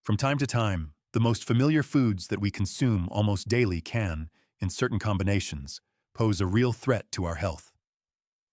From time to time, the most familiar foods that we consume almost daily can, in certain combinations, pose a real threat to our health.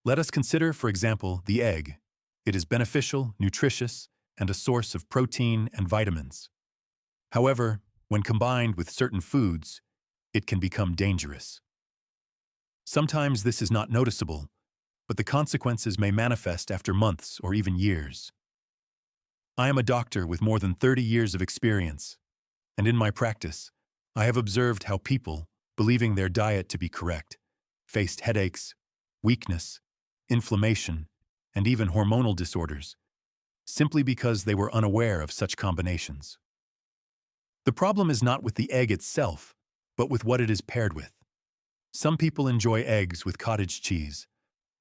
Let us consider, for example, the egg. It is beneficial, nutritious, and a source of protein and vitamins. However, when combined with certain foods, it can become dangerous. Sometimes this is not noticeable, but the consequences may manifest after months or even years. I am a doctor with more than 30 years of experience, and in my practice, I have observed how people, believing their diet to be correct, faced headaches, weakness, inflammation, and even hormonal disorders, simply because they were unaware of such combinations. The problem is not with the egg itself, but with what it is paired with. Some people enjoy eggs with cottage cheese,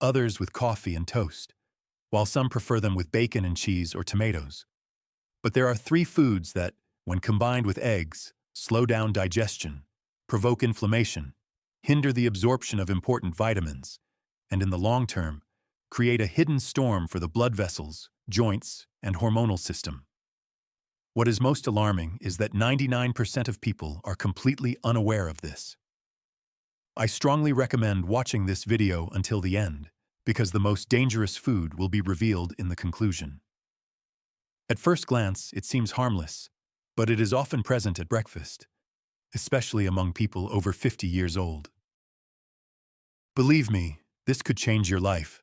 others with coffee and toast, while some prefer them with bacon and cheese or tomatoes. But there are three foods that, when combined with eggs, slow down digestion, provoke inflammation, hinder the absorption of important vitamins, and in the long term, create a hidden storm for the blood vessels, joints, and hormonal system. What is most alarming is that 99% of people are completely unaware of this. I strongly recommend watching this video until the end, because the most dangerous food will be revealed in the conclusion. At first glance, it seems harmless, but it is often present at breakfast, especially among people over 50 years old. Believe me, this could change your life,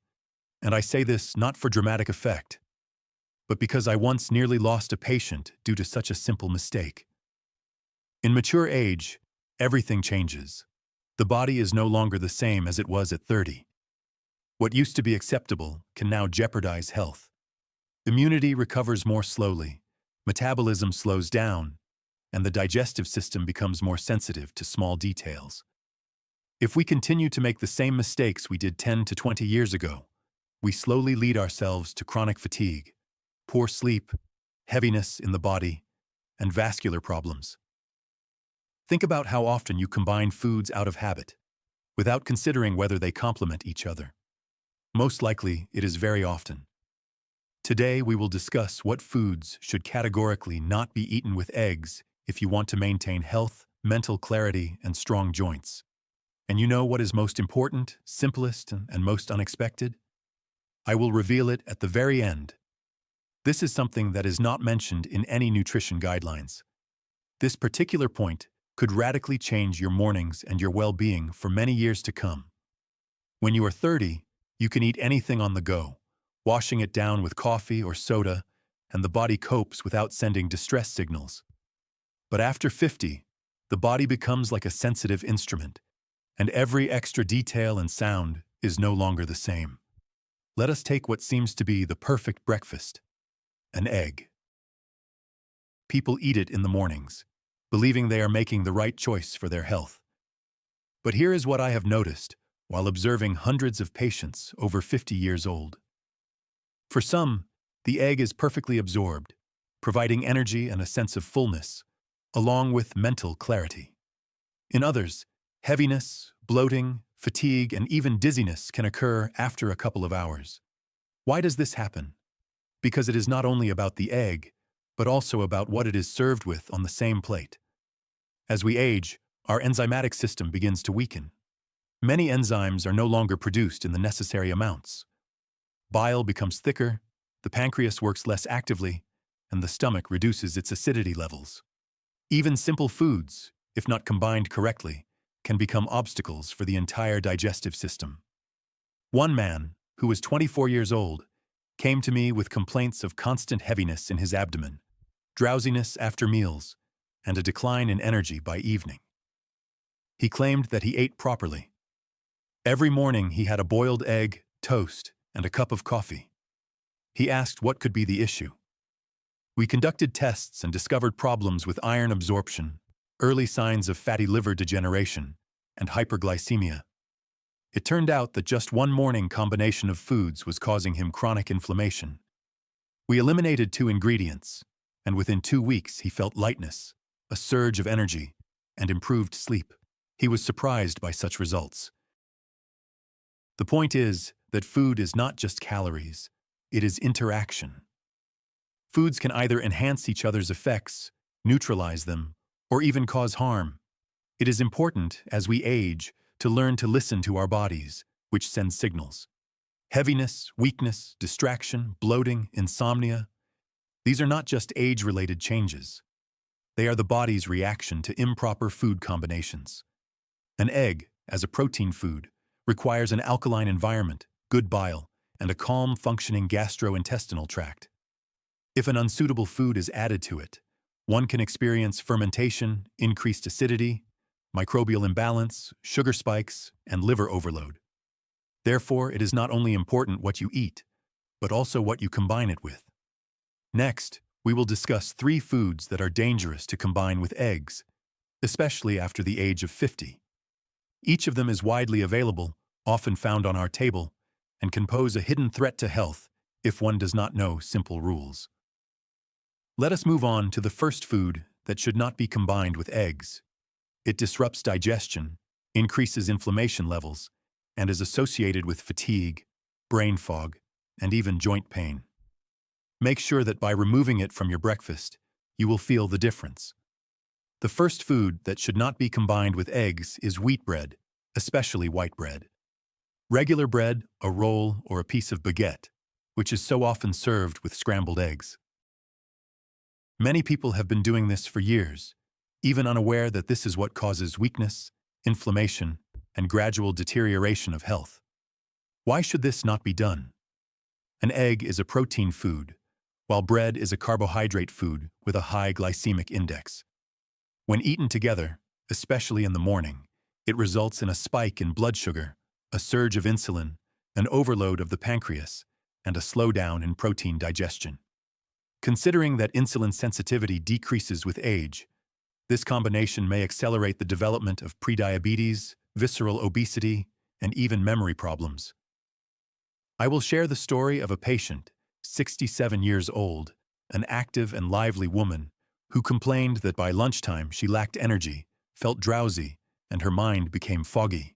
and I say this not for dramatic effect, but because I once nearly lost a patient due to such a simple mistake. In mature age, everything changes. The body is no longer the same as it was at 30. What used to be acceptable can now jeopardize health. Immunity recovers more slowly, metabolism slows down, and the digestive system becomes more sensitive to small details. If we continue to make the same mistakes we did 10 to 20 years ago, we slowly lead ourselves to chronic fatigue, poor sleep, heaviness in the body, and vascular problems. Think about how often you combine foods out of habit, without considering whether they complement each other. Most likely, it is very often. Today, we will discuss what foods should categorically not be eaten with eggs if you want to maintain health, mental clarity, and strong joints. And you know what is most important, simplest, and most unexpected? I will reveal it at the very end. This is something that is not mentioned in any nutrition guidelines. This particular point could radically change your mornings and your well-being for many years to come. When you are 30, you can eat anything on the go, washing it down with coffee or soda, and the body copes without sending distress signals. But after 50, the body becomes like a sensitive instrument, and every extra detail and sound is no longer the same. Let us take what seems to be the perfect breakfast: an egg. People eat it in the mornings, believing they are making the right choice for their health. But here is what I have noticed while observing hundreds of patients over 50 years old. For some, the egg is perfectly absorbed, providing energy and a sense of fullness, along with mental clarity. In others, heaviness, bloating, fatigue, and even dizziness can occur after a couple of hours. Why does this happen? Because it is not only about the egg, but also about what it is served with on the same plate. As we age, our enzymatic system begins to weaken. Many enzymes are no longer produced in the necessary amounts. Bile becomes thicker, the pancreas works less actively, and the stomach reduces its acidity levels. Even simple foods, if not combined correctly, can become obstacles for the entire digestive system. One man, who was 24 years old, came to me with complaints of constant heaviness in his abdomen, drowsiness after meals, and a decline in energy by evening. He claimed that he ate properly. Every morning he had a boiled egg, toast, and a cup of coffee. He asked what could be the issue. We conducted tests and discovered problems with iron absorption, early signs of fatty liver degeneration, and hyperglycemia. It turned out that just one morning combination of foods was causing him chronic inflammation. We eliminated 2 ingredients, and within 2 weeks he felt lightness, a surge of energy, and improved sleep. He was surprised by such results. The point is that food is not just calories, it is interaction. Foods can either enhance each other's effects neutralize them, or even cause harm. It is important, as we age, to learn to listen to our bodies, which send signals. Heaviness, weakness, distraction, bloating, insomnia. These are not just age-related changes. They are the body's reaction to improper food combinations. An egg, as a protein food, requires an alkaline environment, good bile, and a calm, functioning gastrointestinal tract. If an unsuitable food is added to it, one can experience fermentation, increased acidity, microbial imbalance, sugar spikes, and liver overload. Therefore, it is not only important what you eat, but also what you combine it with. Next, we will discuss 3 foods that are dangerous to combine with eggs, especially after the age of 50. Each of them is widely available, often found on our table, and can pose a hidden threat to health if one does not know simple rules. Let us move on to the first food that should not be combined with eggs. It disrupts digestion, increases inflammation levels, and is associated with fatigue, brain fog, and even joint pain. Make sure that by removing it from your breakfast, you will feel the difference. The first food that should not be combined with eggs is wheat bread, especially white bread. Regular bread, a roll, or a piece of baguette, which is so often served with scrambled eggs. Many people have been doing this for years, even unaware that this is what causes weakness, inflammation, and gradual deterioration of health. Why should this not be done? An egg is a protein food, while bread is a carbohydrate food with a high glycemic index. When eaten together, especially in the morning, it results in a spike in blood sugar, a surge of insulin, an overload of the pancreas, and a slowdown in protein digestion. Considering that insulin sensitivity decreases with age, this combination may accelerate the development of prediabetes, visceral obesity, and even memory problems. I will share the story of a patient, 67 years old, an active and lively woman, who complained that by lunchtime she lacked energy, felt drowsy, and her mind became foggy.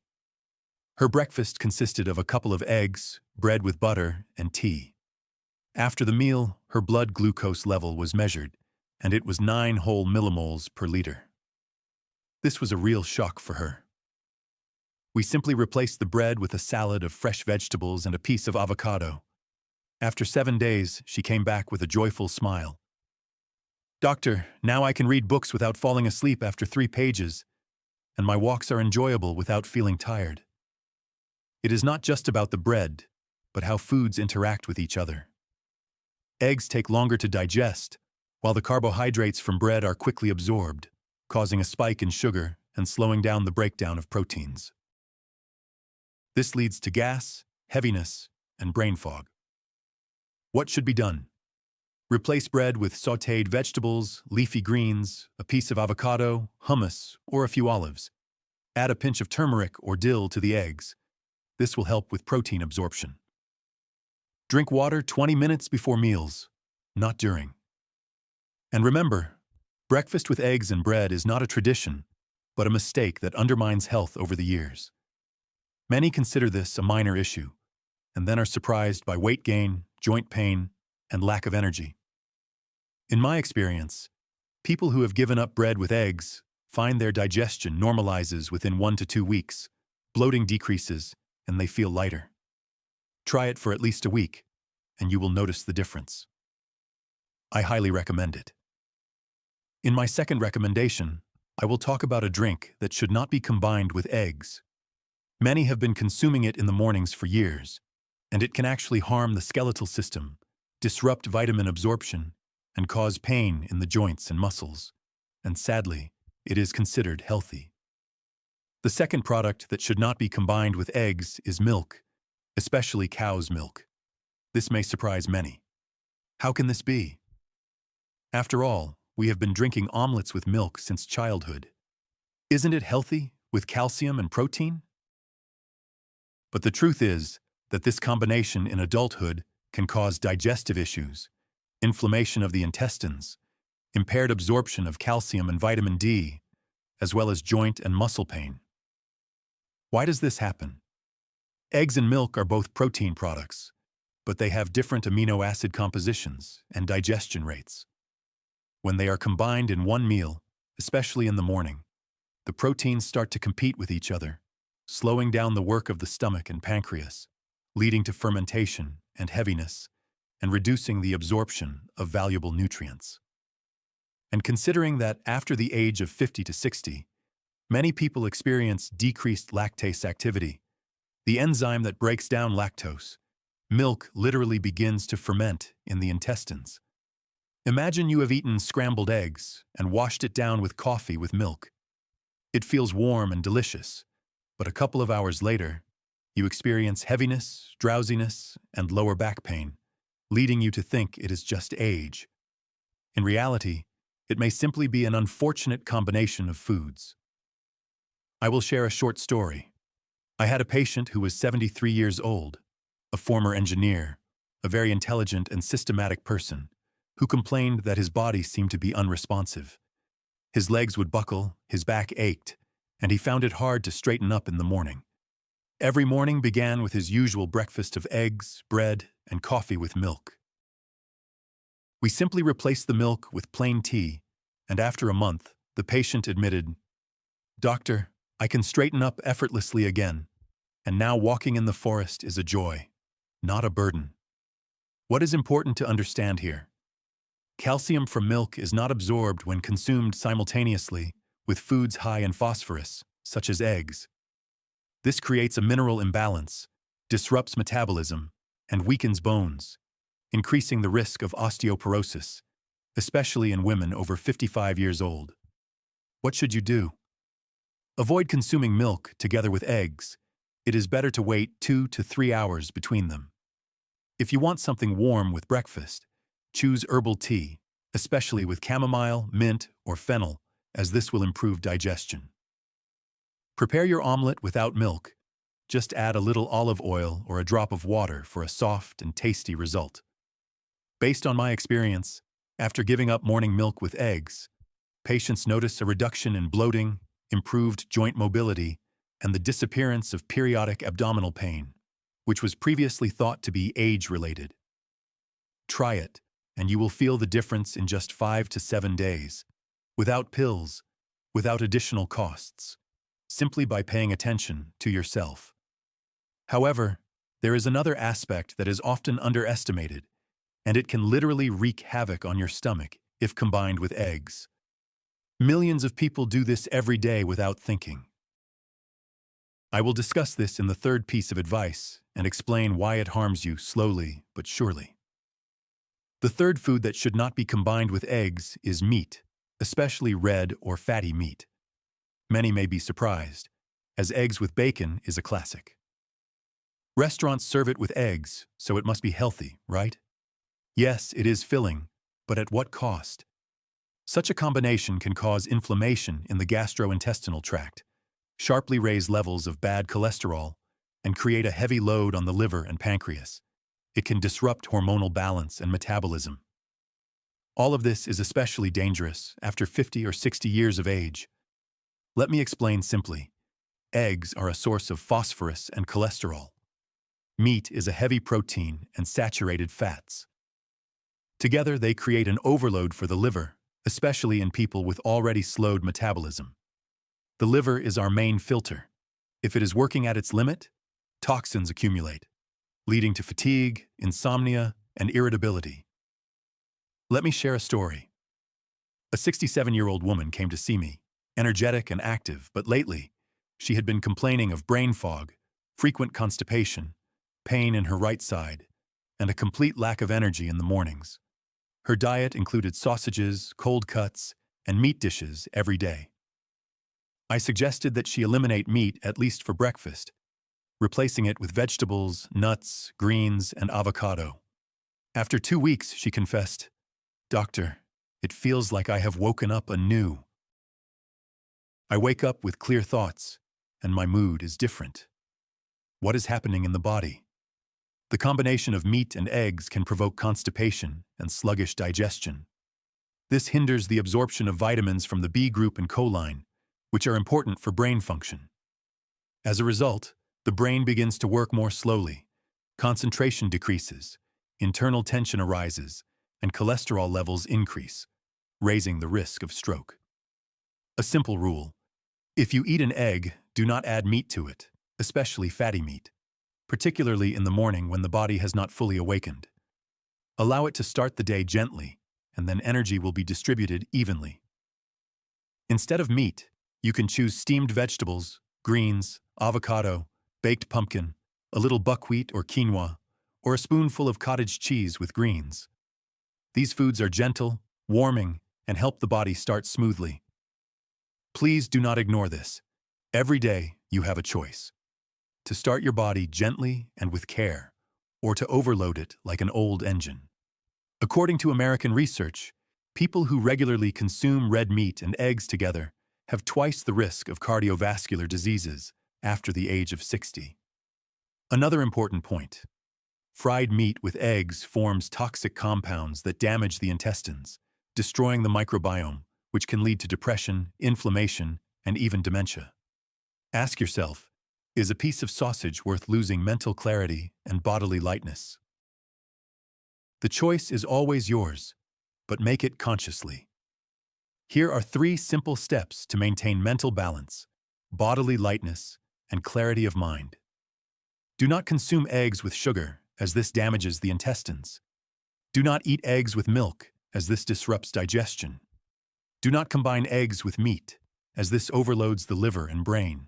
Her breakfast consisted of a couple of eggs, bread with butter, and tea. After the meal, her blood glucose level was measured, and it was 9 whole millimoles per liter. This was a real shock for her. We simply replaced the bread with a salad of fresh vegetables and a piece of avocado. After 7 days, she came back with a joyful smile. "Doctor, now I can read books without falling asleep after 3 pages, and my walks are enjoyable without feeling tired." It is not just about the bread, but how foods interact with each other. Eggs take longer to digest, while the carbohydrates from bread are quickly absorbed, causing a spike in sugar and slowing down the breakdown of proteins. This leads to gas, heaviness, and brain fog. What should be done? Replace bread with sautéed vegetables, leafy greens, a piece of avocado, hummus, or a few olives. Add a pinch of turmeric or dill to the eggs. This will help with protein absorption. Drink water 20 minutes before meals, not during. And remember, breakfast with eggs and bread is not a tradition, but a mistake that undermines health over the years. Many consider this a minor issue, and then are surprised by weight gain, joint pain, and lack of energy. In my experience, people who have given up bread with eggs find their digestion normalizes within 1 to 2 weeks, bloating decreases, and they feel lighter. Try it for at least a week, and you will notice the difference. I highly recommend it. In my second recommendation, I will talk about a drink that should not be combined with eggs. Many have been consuming it in the mornings for years, and it can actually harm the skeletal system, disrupt vitamin absorption, and cause pain in the joints and muscles. And sadly, it is considered healthy. The second product that should not be combined with eggs is milk, especially cow's milk. This may surprise many. How can this be? After all, we have been drinking omelets with milk since childhood. Isn't it healthy, with calcium and protein? But the truth is that this combination in adulthood can cause digestive issues, inflammation of the intestines, impaired absorption of calcium and vitamin D, as well as joint and muscle pain. Why does this happen? Eggs and milk are both protein products, but they have different amino acid compositions and digestion rates. When they are combined in one meal, especially in the morning, the proteins start to compete with each other, slowing down the work of the stomach and pancreas, leading to fermentation and heaviness, and reducing the absorption of valuable nutrients. And considering that after the age of 50 to 60, many people experience decreased lactase activity, the enzyme that breaks down lactose, milk literally begins to ferment in the intestines. Imagine you have eaten scrambled eggs and washed it down with coffee with milk. It feels warm and delicious, but a couple of hours later, you experience heaviness, drowsiness, and lower back pain, leading you to think it is just age. In reality, it may simply be an unfortunate combination of foods. I will share a short story. I had a patient who was 73 years old, a former engineer, a very intelligent and systematic person, who complained that his body seemed to be unresponsive. His legs would buckle, his back ached, and he found it hard to straighten up in the morning. Every morning began with his usual breakfast of eggs, bread, and coffee with milk. We simply replaced the milk with plain tea, and after a month, the patient admitted, "Doctor, I can straighten up effortlessly again, and now walking in the forest is a joy, not a burden." What is important to understand here? Calcium from milk is not absorbed when consumed simultaneously with foods high in phosphorus, such as eggs. This creates a mineral imbalance, disrupts metabolism, and weakens bones, increasing the risk of osteoporosis, especially in women over 55 years old. What should you do? Avoid consuming milk together with eggs. It is better to wait 2 to 3 hours between them. If you want something warm with breakfast, choose herbal tea, especially with chamomile, mint, or fennel, as this will improve digestion. Prepare your omelet without milk. Just add a little olive oil or a drop of water for a soft and tasty result. Based on my experience, after giving up morning milk with eggs, patients notice a reduction in bloating, improved joint mobility, and the disappearance of periodic abdominal pain, which was previously thought to be age-related. Try it, and you will feel the difference in just 5 to 7 days, without pills, without additional costs, simply by paying attention to yourself. However, there is another aspect that is often underestimated, and it can literally wreak havoc on your stomach if combined with eggs. Millions of people do this every day without thinking. I will discuss this in the third piece of advice and explain why it harms you slowly but surely. The third food that should not be combined with eggs is meat, especially red or fatty meat. Many may be surprised, as eggs with bacon is a classic. Restaurants serve it with eggs, so it must be healthy, right? Yes, it is filling, but at what cost? Such a combination can cause inflammation in the gastrointestinal tract, sharply raise levels of bad cholesterol, and create a heavy load on the liver and pancreas. It can disrupt hormonal balance and metabolism. All of this is especially dangerous after 50 or 60 years of age. Let me explain simply. Eggs are a source of phosphorus and cholesterol. Meat is a heavy protein and saturated fats. Together, they create an overload for the liver, especially in people with already slowed metabolism. The liver is our main filter. If it is working at its limit, toxins accumulate, leading to fatigue, insomnia, and irritability. Let me share a story. A 67-year-old woman came to see me, energetic and active, but lately, she had been complaining of brain fog, frequent constipation, pain in her right side, and a complete lack of energy in the mornings. Her diet included sausages, cold cuts, and meat dishes every day. I suggested that she eliminate meat at least for breakfast, replacing it with vegetables, nuts, greens, and avocado. After 2 weeks, she confessed, "Doctor, it feels like I have woken up anew. I wake up with clear thoughts, and my mood is different." What is happening in the body? The combination of meat and eggs can provoke constipation and sluggish digestion. This hinders the absorption of vitamins from the B group and choline, which are important for brain function. As a result, the brain begins to work more slowly, concentration decreases, internal tension arises, and cholesterol levels increase, raising the risk of stroke. A simple rule: if you eat an egg, do not add meat to it, especially fatty meat, particularly in the morning when the body has not fully awakened. Allow it to start the day gently, and then energy will be distributed evenly. Instead of meat, you can choose steamed vegetables, greens, avocado, baked pumpkin, a little buckwheat or quinoa, or a spoonful of cottage cheese with greens. These foods are gentle, warming, and help the body start smoothly. Please do not ignore this. Every day, you have a choice: to start your body gently and with care, or to overload it like an old engine. According to American research, people who regularly consume red meat and eggs together have twice the risk of cardiovascular diseases after the age of 60. Another important point: fried meat with eggs forms toxic compounds that damage the intestines, destroying the microbiome, which can lead to depression, inflammation, and even dementia. Ask yourself, is a piece of sausage worth losing mental clarity and bodily lightness? The choice is always yours, but make it consciously. Here are 3 simple steps to maintain mental balance, bodily lightness, and clarity of mind. Do not consume eggs with sugar, as this damages the intestines. Do not eat eggs with milk, as this disrupts digestion. Do not combine eggs with meat, as this overloads the liver and brain.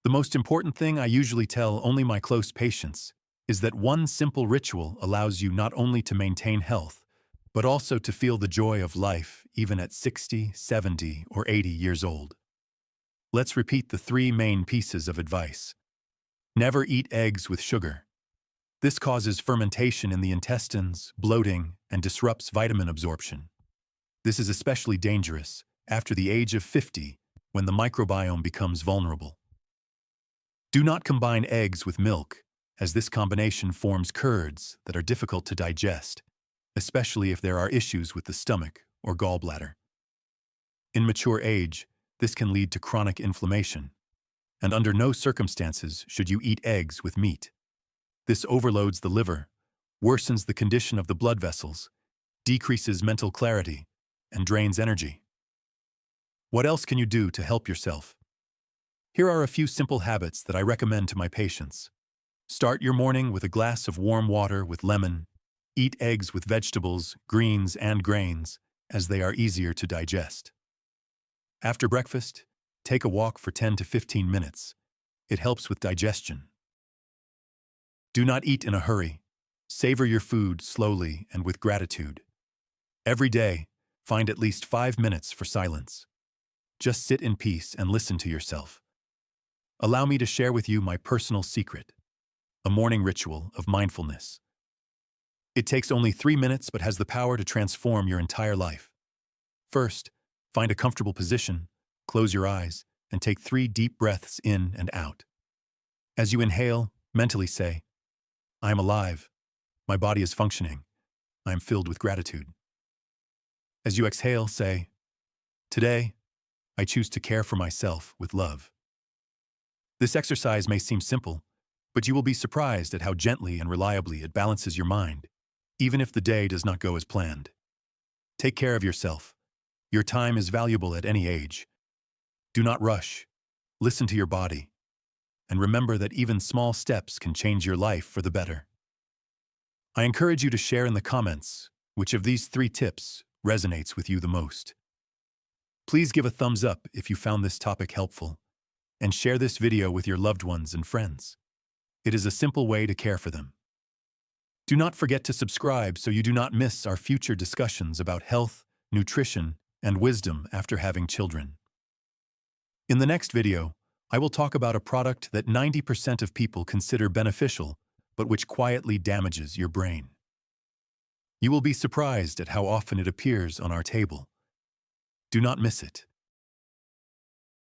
The most important thing I usually tell only my close patients is that one simple ritual allows you not only to maintain health, but also to feel the joy of life even at 60, 70, or 80 years old. Let's repeat the 3 main pieces of advice. Never eat eggs with sugar. This causes fermentation in the intestines, bloating, and disrupts vitamin absorption. This is especially dangerous after the age of 50, when the microbiome becomes vulnerable. Do not combine eggs with milk, as this combination forms curds that are difficult to digest, especially if there are issues with the stomach or gallbladder. In mature age, this can lead to chronic inflammation, and under no circumstances should you eat eggs with meat. This overloads the liver, worsens the condition of the blood vessels, decreases mental clarity, and drains energy. What else can you do to help yourself? Here are a few simple habits that I recommend to my patients. Start your morning with a glass of warm water with lemon. Eat eggs with vegetables, greens, and grains, as they are easier to digest. After breakfast, take a walk for 10 to 15 minutes. It helps with digestion. Do not eat in a hurry. Savor your food slowly and with gratitude. Every day, find at least 5 minutes for silence. Just sit in peace and listen to yourself. Allow me to share with you my personal secret: a morning ritual of mindfulness. It takes only 3 minutes but has the power to transform your entire life. First, find a comfortable position, close your eyes, and take 3 deep breaths in and out. As you inhale, mentally say, "I am alive. My body is functioning. I am filled with gratitude." As you exhale, say, "Today, I choose to care for myself with love." This exercise may seem simple, but you will be surprised at how gently and reliably it balances your mind, even if the day does not go as planned. Take care of yourself. Your time is valuable at any age. Do not rush. Listen to your body. And remember that even small steps can change your life for the better. I encourage you to share in the comments which of these 3 tips resonates with you the most. Please give a thumbs up if you found this topic helpful, and share this video with your loved ones and friends. It is a simple way to care for them. Do not forget to subscribe so you do not miss our future discussions about health, nutrition, and wisdom after having children. In the next video, I will talk about a product that 90% of people consider beneficial, but which quietly damages your brain. You will be surprised at how often it appears on our table. Do not miss it.